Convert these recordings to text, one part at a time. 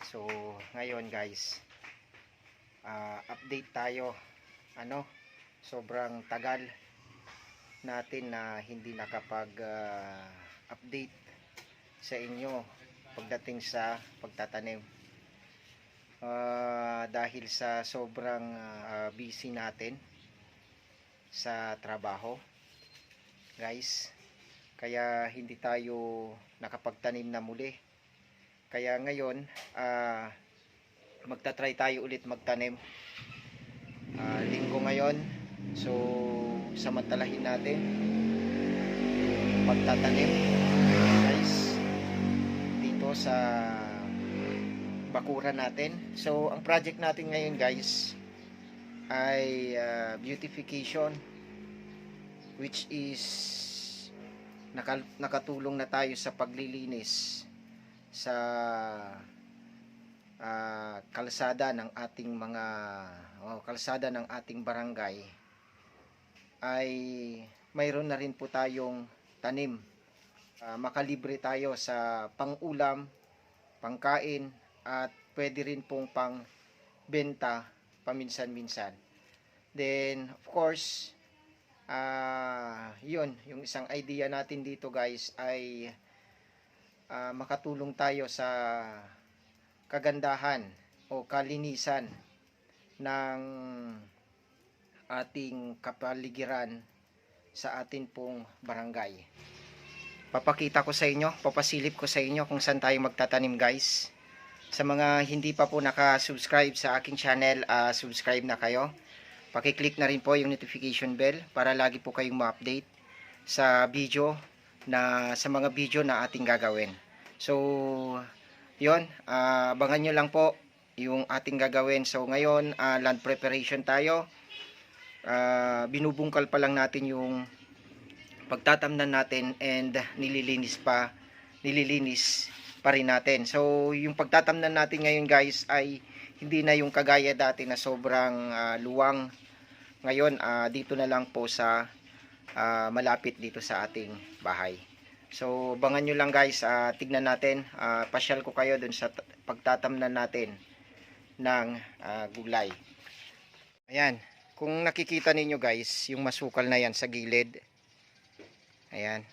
So ngayon guys, update tayo. Sobrang tagal natin na hindi nakapag update sa inyo pagdating sa pagtatanim. Dahil sa sobrang busy natin sa trabaho guys, kaya hindi tayo nakapagtanim na muli. Kaya ngayon magta-try tayo ulit magtanim. Linggo ngayon, so samantalahin natin yung pagtatanim guys dito sa bakuran natin. So ang project natin ngayon guys ay beautification, which is nakatulong na tayo sa paglilinis sa kalsada ng ating kalsada ng ating barangay. Ay mayroon na rin po tayong tanim. Makalibre tayo sa pang-ulam, pangkain, at pwede rin pong pang benta paminsan-minsan. Then of course, yun, yung isang idea natin dito guys ay makatulong tayo sa kagandahan o kalinisan ng ating kapaligiran sa atin pong barangay. Papakita ko sa inyo, papasilip ko sa inyo kung saan tayo magtatanim guys. Sa mga hindi pa po naka-subscribe sa aking channel, subscribe na kayo. Paki-click na rin po yung notification bell para lagi po kayong ma-update sa mga video na ating gagawin. So, yun, abangan nyo lang po yung ating gagawin. So, ngayon, land preparation tayo. Binubungkal pa lang natin yung pagtatamnan natin and nililinis pa rin natin. So, yung pagtatamnan natin ngayon guys ay hindi na yung kagaya dati na sobrang luwang. Ngayon, dito na lang po sa malapit dito sa ating bahay. So, abangan nyo lang guys, tignan natin, pasyal ko kayo dun sa pagtatamnan natin ng gulay. Ayan, kung nakikita ninyo guys, yung masukal na yan sa gilid. Ayan.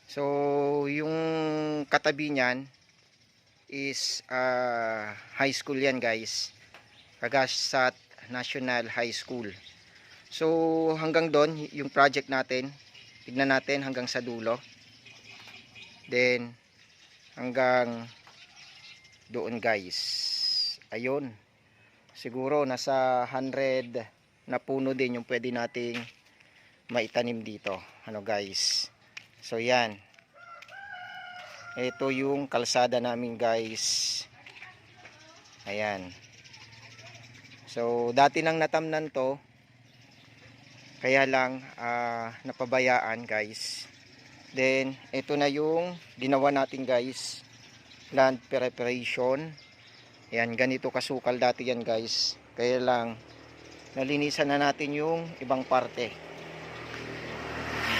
So, yung katabi niyan is high school yan guys. Kagasat National High School. So, hanggang doon, yung project natin, tignan natin hanggang sa dulo. Then hanggang doon guys. Ayun. Siguro nasa 100 na puno din yung pwede nating maitanim dito. Guys. So yan. Ito yung kalsada namin guys. Ayan. So dati nang natamnan to. Kaya lang napabayaan guys. Then ito na yung ginawa natin guys, land preparation. Yan, ganito kasukal dati yan guys. Kaya lang nalinisan na natin yung ibang parte.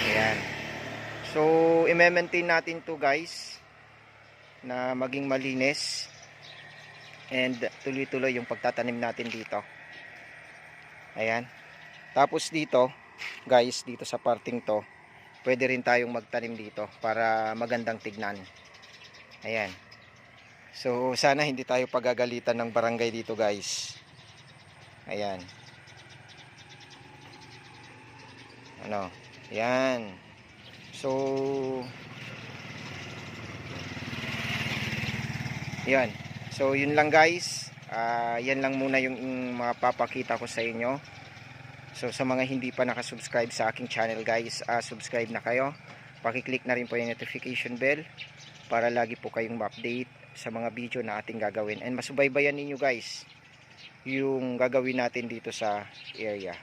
Ayan. So i-maintain natin to guys na maging malinis and tuloy-tuloy yung pagtatanim natin dito. Ayan. Tapos dito guys, dito sa parting to, pwede rin tayong magtanim dito para magandang tignan. Ayan. So sana hindi tayo pagagalitan ng barangay dito guys. Ayan. Ayan. So yan. So yun lang guys. Yan lang muna yung mapapakita ko sa inyo. So sa mga hindi pa nakasubscribe sa aking channel guys, subscribe na kayo. Paki-click na rin po yung notification bell para lagi po kayong ma-update sa mga video na ating gagawin. And masubaybayan ninyo guys yung gagawin natin dito sa area.